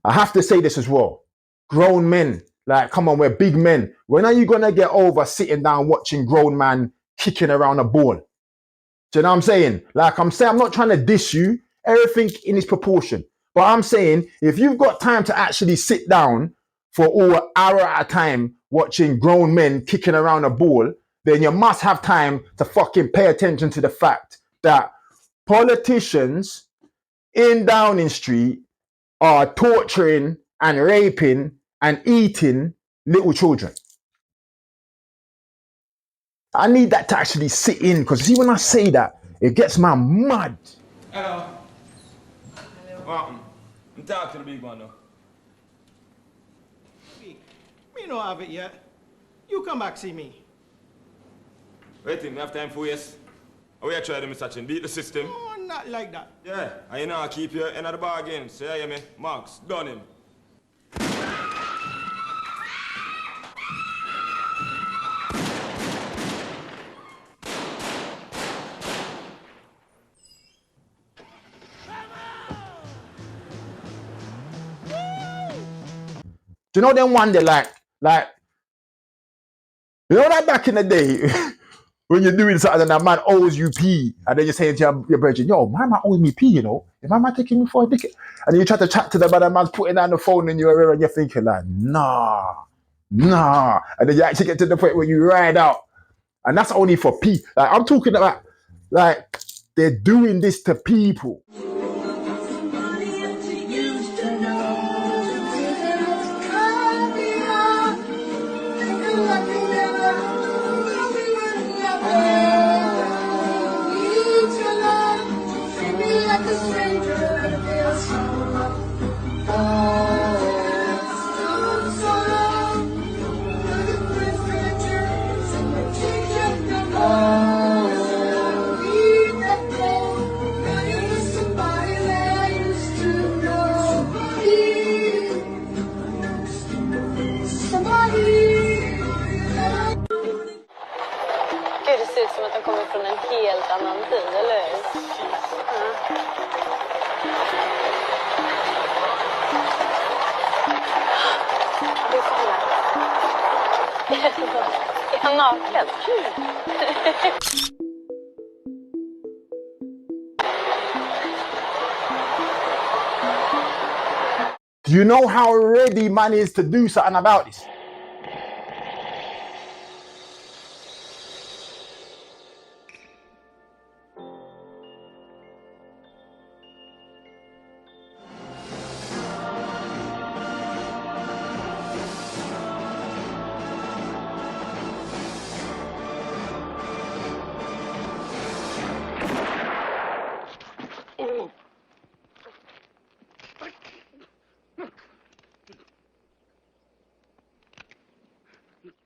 I have to say this as well. Grown men, like, come on, we're big men. When are you gonna get over sitting down watching grown man kicking around a ball? Do you know what I'm saying? Like I'm saying, I'm not trying to diss you. Everything in its proportion. But I'm saying, if you've got time to actually sit down for all an hour at a time watching grown men kicking around a ball, then you must have time to fucking pay attention to the fact that politicians in Downing Street are torturing and raping and eating little children. I need that to actually sit in, because see, when I say that, it gets my mad. Hello. Welcome. I'm talking to the big one now. Me no have it yet. You come back see me. Wait, me have time for yes. Oh, yeah, try to Mr. Chin. Beat the system. Oh, not like that. Yeah, and you know I keep you in the bargain. So yeah, me. Max, done him. Do you know them one that like, you know that back in the day, when you're doing something and that man owes you P, and then you're saying to your brethren, yo, my man owes me P, you know? Is my man taking me for a dick? And then you try to chat to the man, and man's putting down the phone and you're thinking like, nah. And then you actually get to the point where you ride out. And that's only for P. Like, I'm talking about, like, they're doing this to people. Gud, det ser ut som att de kommer från en helt annan tid, eller hur? Du kollar. Är han naken? Do you know how ready man is to do something about this?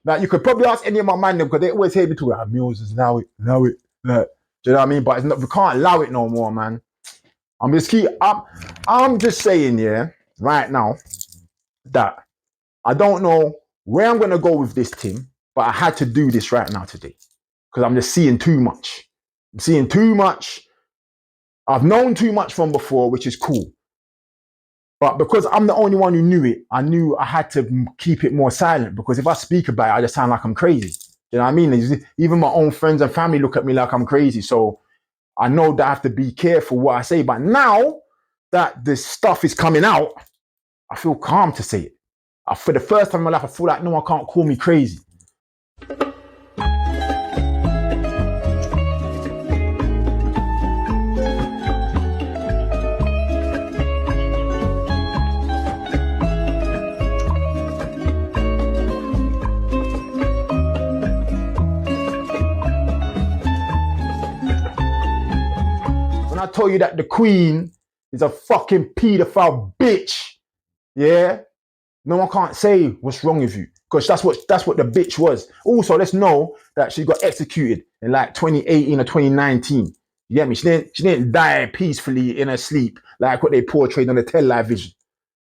Now, you could probably ask any of my man them, because they always hear me talk about Mills is allow it. Like, do you know what I mean? But it's not, we can't allow it no more, man. I'm just saying, yeah, right now, that I don't know where I'm gonna go with this team, but I had to do this right now today. Because I'm just seeing too much. I'm seeing too much. I've known too much from before, which is cool. But because I'm the only one who knew it, I knew I had to keep it more silent, because if I speak about it, I just sound like I'm crazy. You know what I mean? Even my own friends and family look at me like I'm crazy. So I know that I have to be careful what I say. But now that this stuff is coming out, I feel calm to say it. For the first time in my life, I feel like no one can't call me crazy. I told you that the Queen is a fucking pedophile bitch, yeah, no one can't say what's wrong with you, because that's what the bitch was. Also, let's know that she got executed in like 2018 or 2019. You get me? She didn't die peacefully in her sleep like what they portrayed on the television.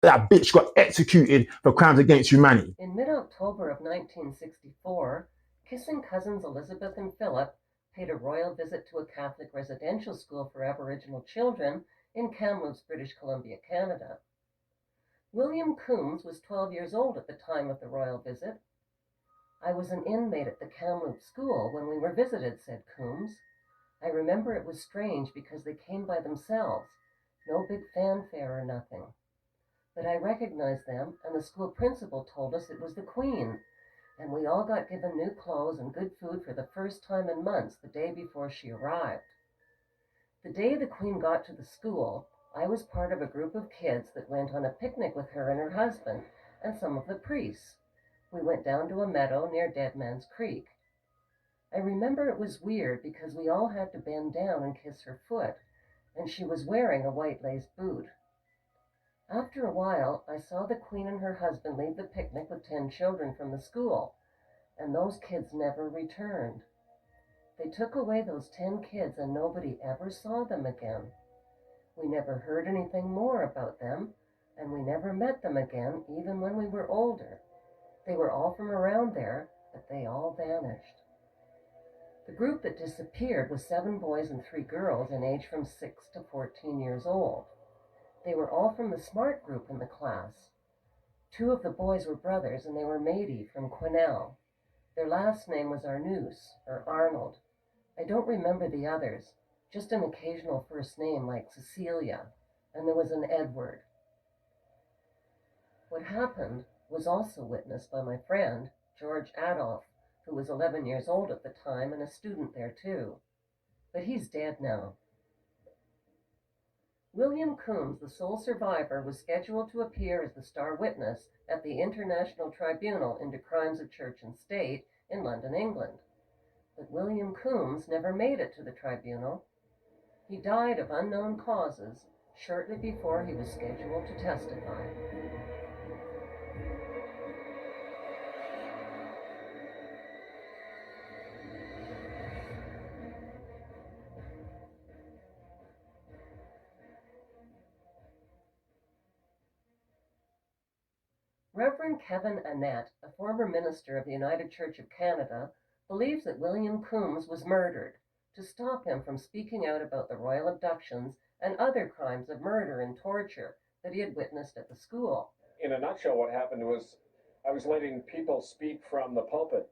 That bitch got executed for crimes against humanity. In mid-October of 1964, kissing cousins Elizabeth and Philip paid a royal visit to a Catholic residential school for Aboriginal children in Kamloops, British Columbia, Canada. William Coombs was 12 years old at the time of the royal visit. I was an inmate at the Kamloops school when we were visited, said Coombs. I remember it was strange because they came by themselves, no big fanfare or nothing. But I recognized them, and the school principal told us it was the Queen, and we all got given new clothes and good food for the first time in months the day before she arrived. The day the Queen got to the school, I was part of a group of kids that went on a picnic with her and her husband and some of the priests. We went down to a meadow near Dead Man's Creek. I remember it was weird because we all had to bend down and kiss her foot, and she was wearing a white lace boot. After a while, I saw the Queen and her husband leave the picnic with 10 children from the school, and those kids never returned. They took away those 10 kids and nobody ever saw them again. We never heard anything more about them, and we never met them again, even when we were older. They were all from around there, but they all vanished. The group that disappeared was 7 boys and 3 girls in age from 6 to 14 years old. They were all from the smart group in the class. 2 of the boys were brothers, and they were matey from Quesnel. Their last name was Arnoux, or Arnold. I don't remember the others, just an occasional first name like Cecilia, and there was an Edward. What happened was also witnessed by my friend, George Adolph, who was 11 years old at the time and a student there too. But he's dead now. William Coombs, the sole survivor, was scheduled to appear as the star witness at the International Tribunal into Crimes of Church and State in London, England. But William Coombs never made it to the tribunal. He died of unknown causes shortly before he was scheduled to testify. Reverend Kevin Annett, a former minister of the United Church of Canada, believes that William Coombs was murdered to stop him from speaking out about the royal abductions and other crimes of murder and torture that he had witnessed at the school. In a nutshell, what happened was I was letting people speak from the pulpit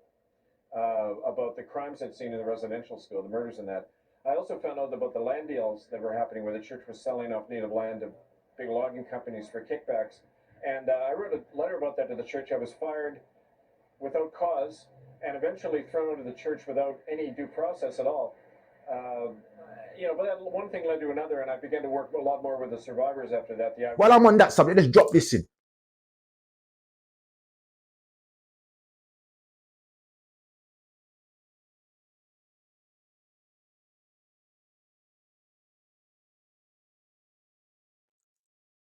about the crimes they'd seen in the residential school, the murders and that. I also found out about the land deals that were happening where the church was selling off native land to big logging companies for kickbacks. And I wrote a letter about that to the church. I was fired without cause and eventually thrown out of the church without any due process at all. But that one thing led to another, and I began to work a lot more with the survivors after that. While I'm on that subject, let's drop this in.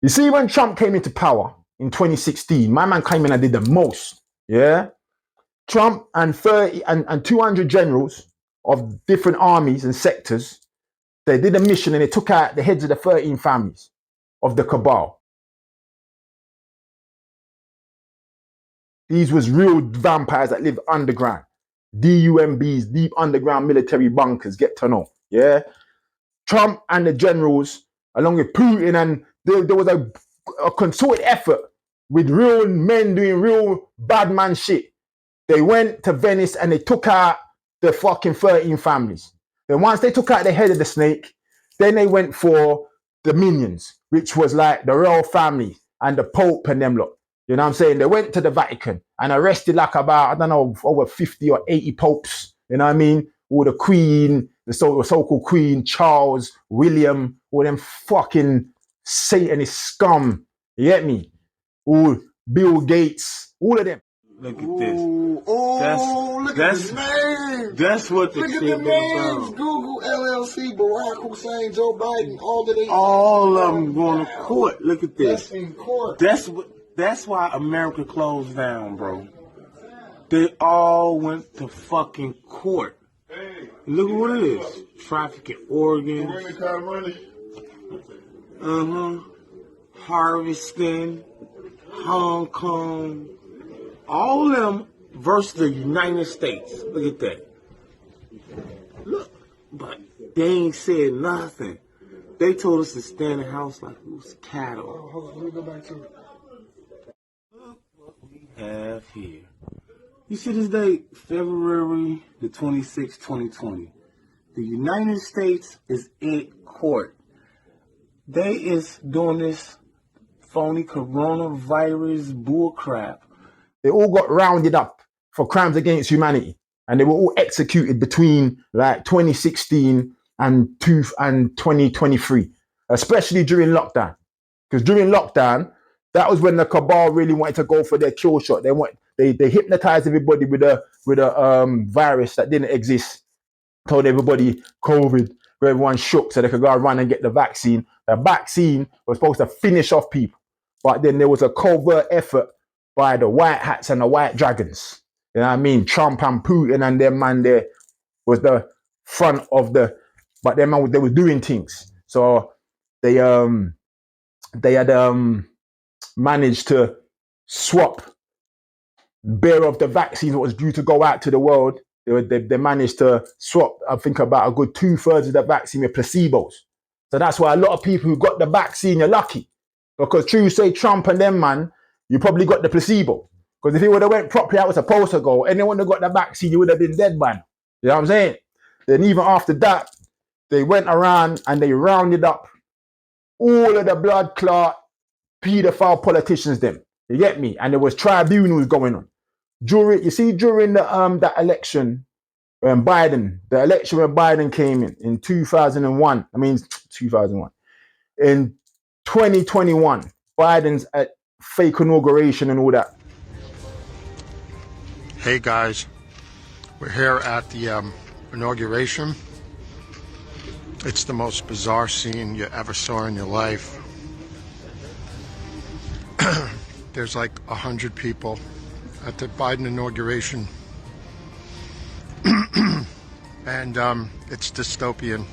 You see, when Trump came into power in 2016, my man came in and did the most. Yeah, Trump and 200 generals of different armies and sectors, they did a mission and they took out the heads of the 13 families of the cabal. These was real vampires that lived underground. DUMBs, deep underground military bunkers, get to know. Yeah, Trump and the generals, along with Putin, and there was a concerted effort with real men doing real bad man shit. They went to Venice and they took out the fucking 13 families. Then once they took out the head of the snake, then they went for the minions, which was like the royal family and the Pope and them lot. You know what I'm saying? They went to the Vatican and arrested like about, I don't know, over 50 or 80 popes. You know what I mean? All the Queen, the so-called Queen, Charles, William, all them fucking Satanist scum. You get me? All Bill Gates, all of them. Look at this. That's what the shit is about. Google, LLC, Barack Hussein, Joe Biden, all of them going to court. Look at this. That's in court. That's why America closed down, bro. They all went to fucking court. Look at what it is. Trafficking organs. Harvesting. Hong Kong. All of them versus the United States. Look at that. Look. But they ain't said nothing. They told us to stand in the house like it was cattle. Hold on, let me go back to it. have here. You see this date, February the 26th, 2020. The United States is in court. They is doing this phony coronavirus bullcrap. They all got rounded up for crimes against humanity, and they were all executed between like 2016 and 2023, especially during lockdown. Because during lockdown, that was when the cabal really wanted to go for their kill shot. They hypnotized everybody with a virus that didn't exist. Told everybody COVID, where everyone shook so they could go run and get the vaccine. The vaccine was supposed to finish off people, but then there was a covert effort by the white hats and the white dragons. You know what I mean? Trump and Putin and their man there was the front of the, but their man, they were doing things. So they had managed to swap bearer of the vaccine that was due to go out to the world. They managed to swap, I think, about a good 2/3 of the vaccine with placebos. So that's why a lot of people who got the vaccine, you're lucky. Because true, say Trump and them, man, you probably got the placebo. Because if it would have went properly how it was supposed to go, anyone who got the vaccine, you would have been dead, man. You know what I'm saying? Then even after that, they went around and they rounded up all of the blood clot pedophile politicians, them. You get me? And there was tribunals going on. During the that election when Biden came in 2001, I mean 2001, in 2021, Biden's at fake inauguration and all that. Hey guys, we're here at the inauguration. It's the most bizarre scene you ever saw in your life. There's like 100 people at the Biden inauguration. And it's dystopian.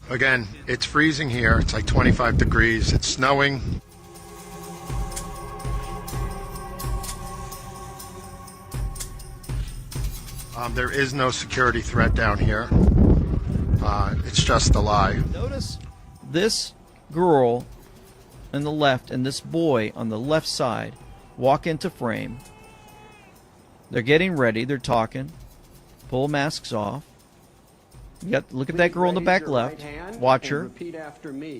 Again, it's freezing here. It's like 25 degrees. It's snowing. There is no security threat down here. It's just a lie. Notice this girl on the left and this boy on the left side walk into frame. They're getting ready. They're talking. Pull masks off. You got look at that girl in the back left. Watch her.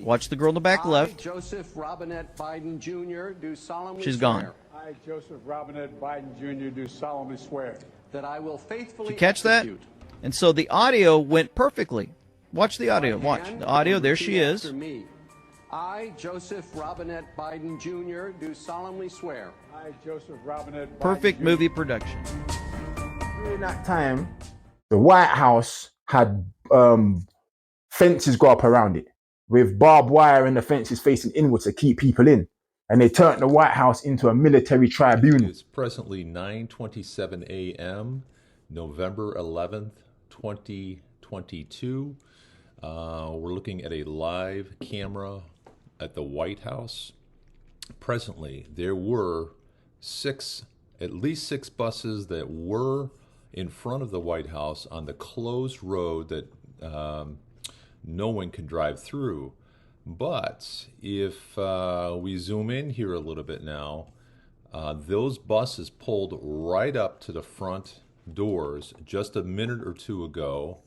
Watch the girl in the back left. Joseph Robinette Biden Jr. do solemnly She's gone. swear. I, Joseph Robinette Biden Jr. do solemnly swear that I will faithfully Did you catch execute. that? And so the audio went perfectly. Watch the audio. Watch the audio. There she is. After me. I, Joseph Robinette Biden Jr. do solemnly swear. I, Joseph Robinette Biden Perfect Jr. movie production. During that time, the White House had fences go up around it with barbed wire and the fences facing inwards to keep people in. And they turned the White House into a military tribunal. It's presently 9:27 a.m., November 11th, 2022. We're looking at a live camera at the White House. Presently, there were at least six buses that were in front of the White House on the closed road that no one can drive through. But if we zoom in here a little bit now, those buses pulled right up to the front doors just a minute or two ago.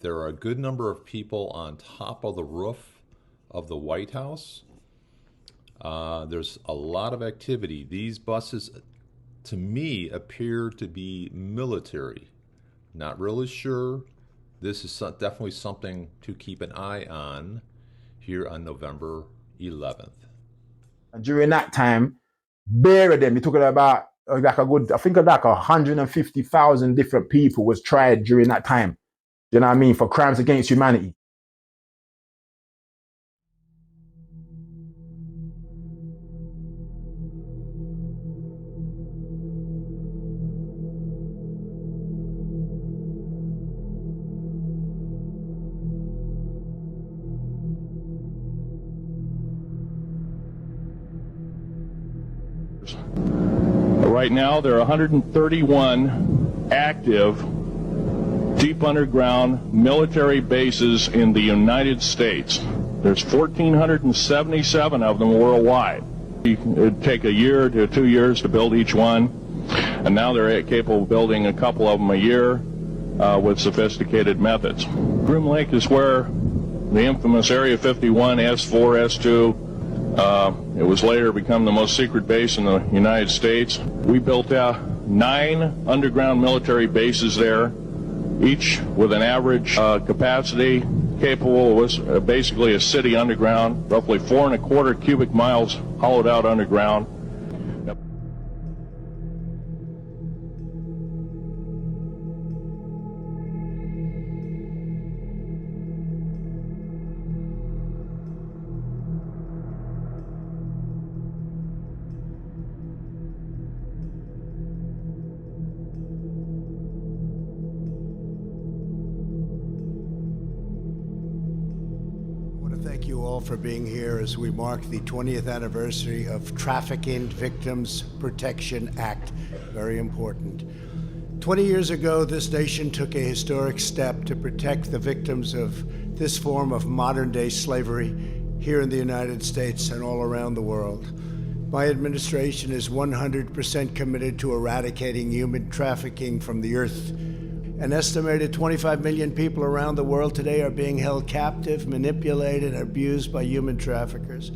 There are a good number of people on top of the roof of the White House. There's a lot of activity. These buses, to me, appear to be military. Not really sure. This is definitely something to keep an eye on here on November 11th. And during that time, bare of them, you're talking about like a good, I think like 150,000 different people was tried during that time. You know what I mean? For crimes against humanity. Right now, there are 131 active deep underground military bases in the United States. There's 1,477 of them worldwide. It'd take a year to 2 years to build each one, and now they're capable of building a couple of them a year with sophisticated methods. Groom Lake is where the infamous Area 51, S4, S2, it was later become the most secret base in the United States. We built 9 underground military bases there, each with an average capacity capable of basically a city underground, roughly 4.25 cubic miles hollowed out underground. Thank you all for being here as we mark the 20th anniversary of Trafficking Victims Protection Act. Very important. 20 years ago, this nation took a historic step to protect the victims of this form of modern-day slavery here in the United States and all around the world. My administration is 100% committed to eradicating human trafficking from the earth. An estimated 25 million people around the world today are being held captive, manipulated, and abused by human traffickers.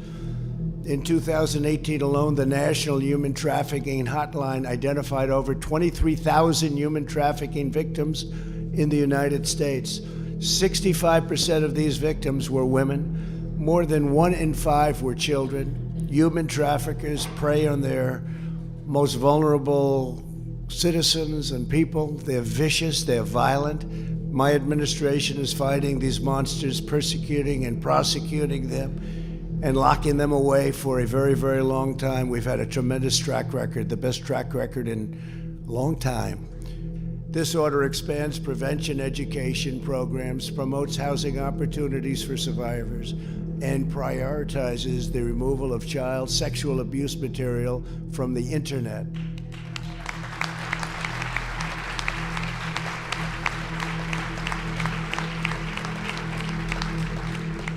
In 2018 alone, the National Human Trafficking Hotline identified over 23,000 human trafficking victims in the United States. 65% of these victims were women. More than 1 in 5 were children. Human traffickers prey on their most vulnerable citizens and people. They're vicious, they're violent. My administration is fighting these monsters, persecuting and prosecuting them, and locking them away for a very, very long time. We've had a tremendous track record, the best track record in a long time. This order expands prevention education programs, promotes housing opportunities for survivors, and prioritizes the removal of child sexual abuse material from the internet.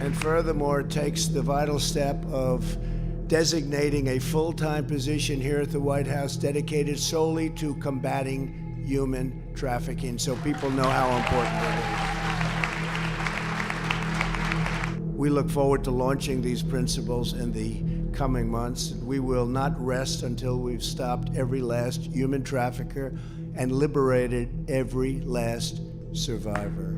And furthermore, it takes the vital step of designating a full-time position here at the White House dedicated solely to combating human trafficking, so people know how important it is. We look forward to launching these principles in the coming months. We will not rest until we've stopped every last human trafficker and liberated every last survivor.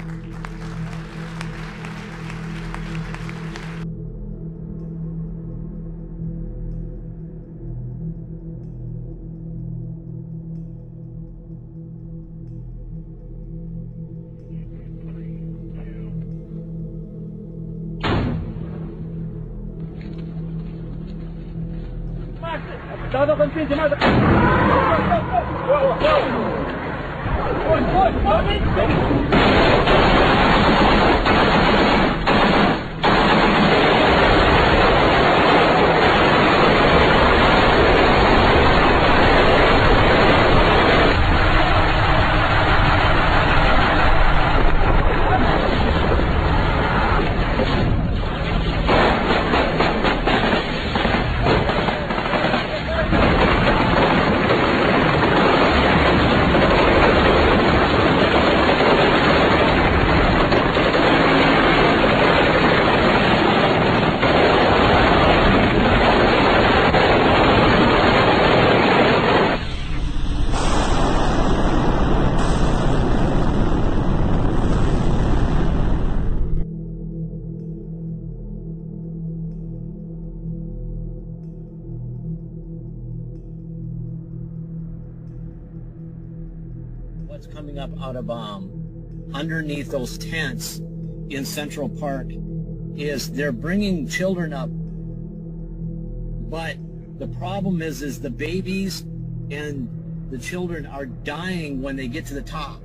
what's coming up out of underneath those tents in Central Park is they're bringing children up, but the problem is the babies and the children are dying when they get to the top.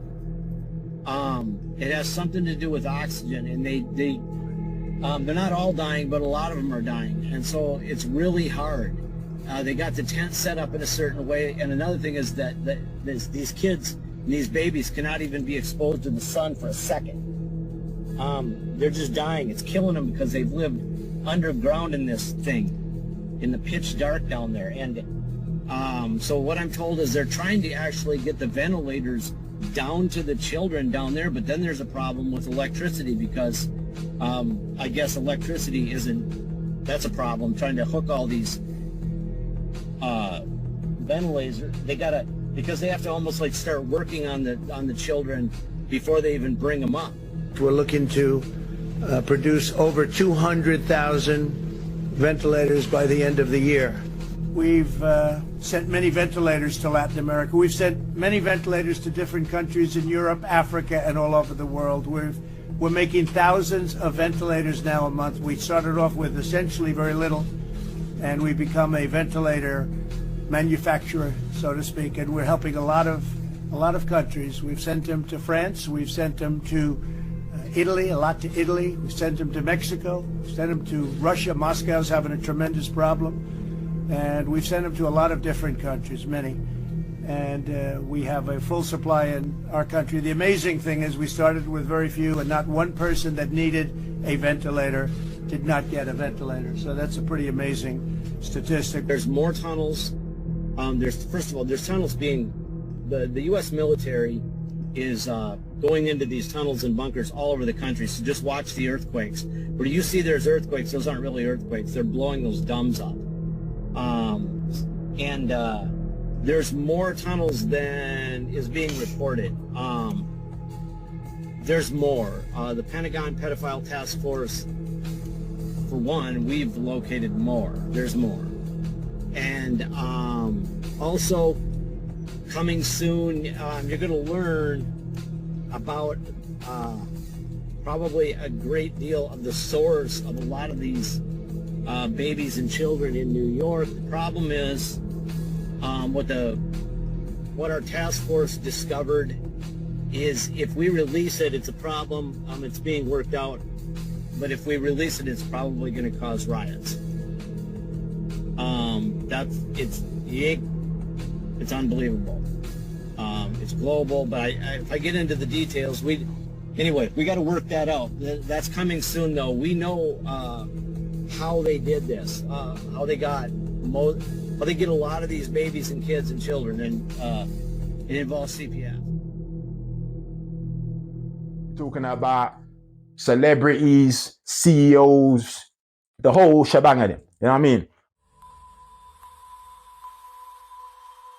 It has something to do with oxygen, and they're not all dying, but a lot of them are dying, and so it's really hard. They got the tent set up in a certain way, and another thing is that these kids and these babies cannot even be exposed to the sun for a second. They're just dying. It's killing them because they've lived underground in this thing, in the pitch dark down there. And so what I'm told is they're trying to actually get the ventilators down to the children down there, but then there's a problem with electricity because I guess electricity isn't, that's a problem, trying to hook all these ventilators. They gotta, because they have to almost like start working on the children before they even bring them up. We're looking to produce over 200,000 ventilators by the end of the year. We've sent many ventilators to Latin America. We've sent many ventilators to different countries in Europe, Africa, and all over the world. We're making thousands of ventilators now a month. We started off with essentially very little, and we become a ventilator manufacturer, so to speak, and we're helping a lot of countries. We've sent them to France. We've sent them to Italy, a lot to Italy. We sent them to Mexico. We sent them to Russia. Moscow's having a tremendous problem. And we've sent them to a lot of different countries, many. And we have a full supply in our country. The amazing thing is we started with very few, and not one person that needed a ventilator did not get a ventilator. So that's a pretty amazing statistic. There's more tunnels. First of all, there's tunnels being, the U.S. military is going into these tunnels and bunkers all over the country. So just watch the earthquakes. Where you see there's earthquakes, those aren't really earthquakes. They're blowing those dams up. There's more tunnels than is being reported. There's more. The Pentagon Pedophile Task Force, for one, we've located more. There's more. And also, coming soon, you're going to learn about probably a great deal of the source of a lot of these babies and children in New York. The problem is what our task force discovered is if we release it, it's a problem. It's being worked out, but if we release it, it's probably going to cause riots. It's unbelievable. It's global, but if I get into the details, we got to work that out. That's coming soon, though. We know how they did this, how they get a lot of these babies and kids and children, and it involves CPS. Talking about celebrities, CEOs, the whole shebang of them. You know what I mean?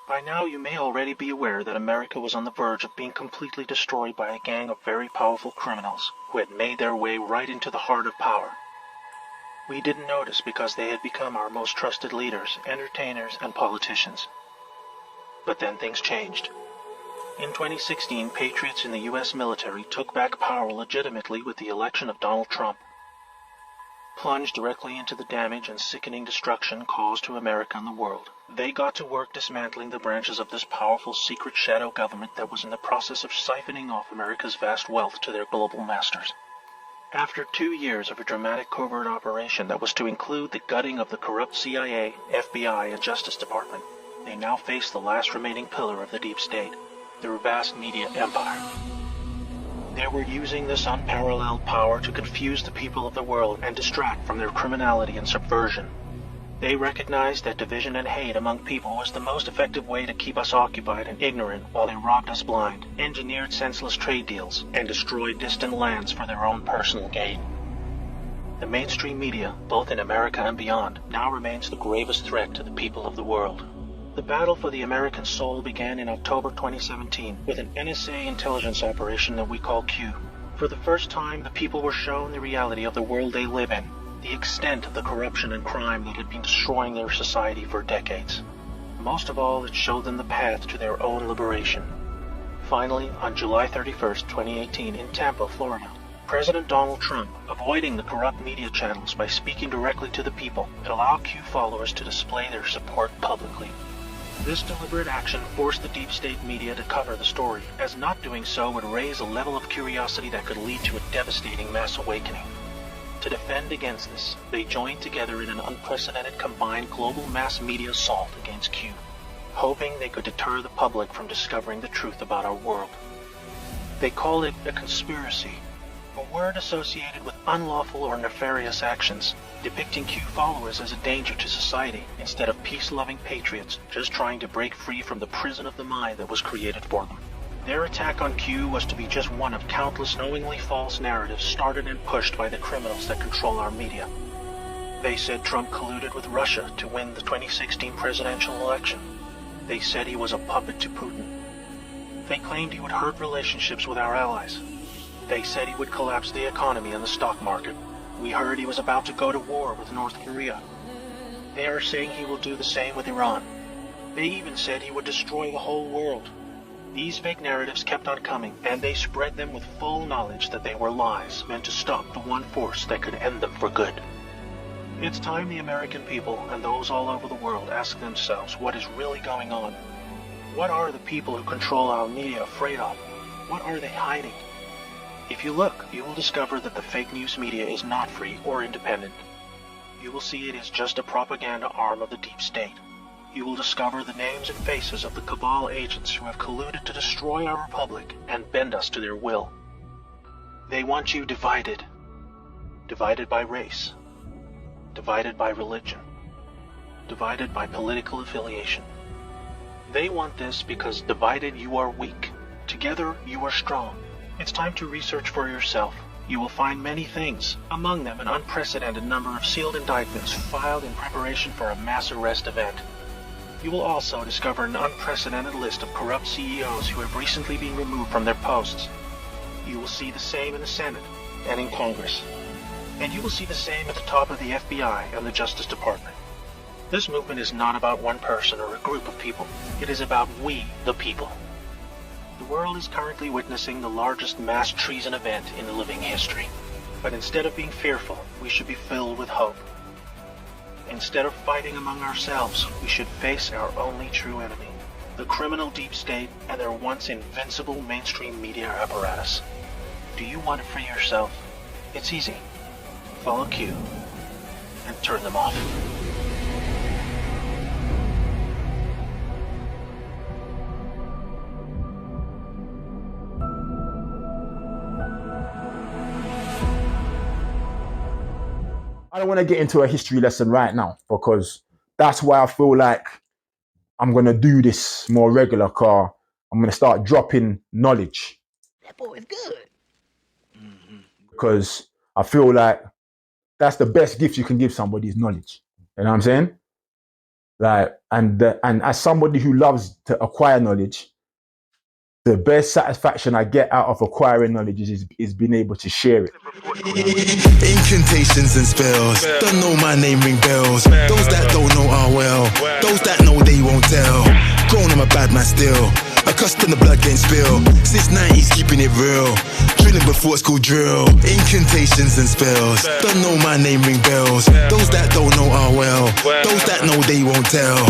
By now, you may already be aware that America was on the verge of being completely destroyed by a gang of very powerful criminals who had made their way right into the heart of power. We didn't notice because they had become our most trusted leaders, entertainers, and politicians. But then things changed. In 2016, patriots in the U.S. military took back power legitimately with the election of Donald Trump. Plunged directly into the damage and sickening destruction caused to America and the world, they got to work dismantling the branches of this powerful secret shadow government that was in the process of siphoning off America's vast wealth to their global masters. After 2 years of a dramatic covert operation that was to include the gutting of the corrupt CIA, FBI, and Justice Department, they now face the last remaining pillar of the deep state, their vast media empire. They were using this unparalleled power to confuse the people of the world and distract from their criminality and subversion. They recognized that division and hate among people was the most effective way to keep us occupied and ignorant while they robbed us blind, engineered senseless trade deals, and destroyed distant lands for their own personal gain. The mainstream media, both in America and beyond, now remains the gravest threat to the people of the world. The battle for the American soul began in October 2017 with an NSA intelligence operation that we call Q. For the first time, the people were shown the reality of the world they live in, the extent of the corruption and crime that had been destroying their society for decades. Most of all, it showed them the path to their own liberation. Finally, on July 31st, 2018, in Tampa, Florida, President Donald Trump, avoiding the corrupt media channels by speaking directly to the people, allowed Q followers to display their support publicly. This deliberate action forced the deep state media to cover the story, as not doing so would raise a level of curiosity that could lead to a devastating mass awakening. To defend against this, they joined together in an unprecedented combined global mass media assault against Q, hoping they could deter the public from discovering the truth about our world. They called it a conspiracy, a word associated with unlawful or nefarious actions, depicting Q followers as a danger to society instead of peace-loving patriots just trying to break free from the prison of the mind that was created for them. Their attack on Q was to be just one of countless knowingly false narratives started and pushed by the criminals that control our media. They said Trump colluded with Russia to win the 2016 presidential election. They said he was a puppet to Putin. They claimed he would hurt relationships with our allies. They said he would collapse the economy and the stock market. We heard he was about to go to war with North Korea. They are saying he will do the same with Iran. They even said he would destroy the whole world. These fake narratives kept on coming, and they spread them with full knowledge that they were lies meant to stop the one force that could end them for good. It's time the American people and those all over the world ask themselves what is really going on. What are the people who control our media afraid of? What are they hiding? If you look, you will discover that the fake news media is not free or independent. You will see it is just a propaganda arm of the deep state. You will discover the names and faces of the cabal agents who have colluded to destroy our republic and bend us to their will. They want you divided. Divided by race. Divided by religion. Divided by political affiliation. They want this because divided you are weak. Together you are strong. It's time to research for yourself. You will find many things, among them an unprecedented number of sealed indictments filed in preparation for a mass arrest event. You will also discover an unprecedented list of corrupt CEOs who have recently been removed from their posts. You will see the same in the Senate and in Congress. And you will see the same at the top of the FBI and the Justice Department. This movement is not about one person or a group of people. It is about we, the people. The world is currently witnessing the largest mass treason event in living history. But instead of being fearful, we should be filled with hope. Instead of fighting among ourselves, we should face our only true enemy, the criminal deep state and their once invincible mainstream media apparatus. Do you want to free yourself? It's easy. Follow Q and turn them off. I don't want to get into a history lesson right now because that's why I feel like I'm going to do this more regular, car. I'm going to start dropping knowledge. That boy is good. Because I feel like that's the best gift you can give somebody is knowledge. You know what I'm saying? Like, and as somebody who loves to acquire knowledge, the best satisfaction I get out of acquiring knowledge is being able to share it. Incantations and spells, don't know my name ring bells. Those that don't know are well, those that know they won't tell. Grown, I'm a bad man still, accustomed to blood getting spilled. Since 90s keeping it real, drilling before school drill. Incantations and spells, don't know my name ring bells. Those that don't know are well, those that know they won't tell.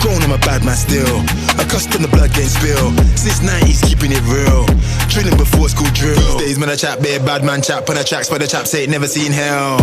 Grown, I'm a bad man still, accustomed to blood getting spilled. Since 90s keeping it real, drilling before school drill. These days man I chat bare bad man chat on the tracks, but the chap say it never seen hell.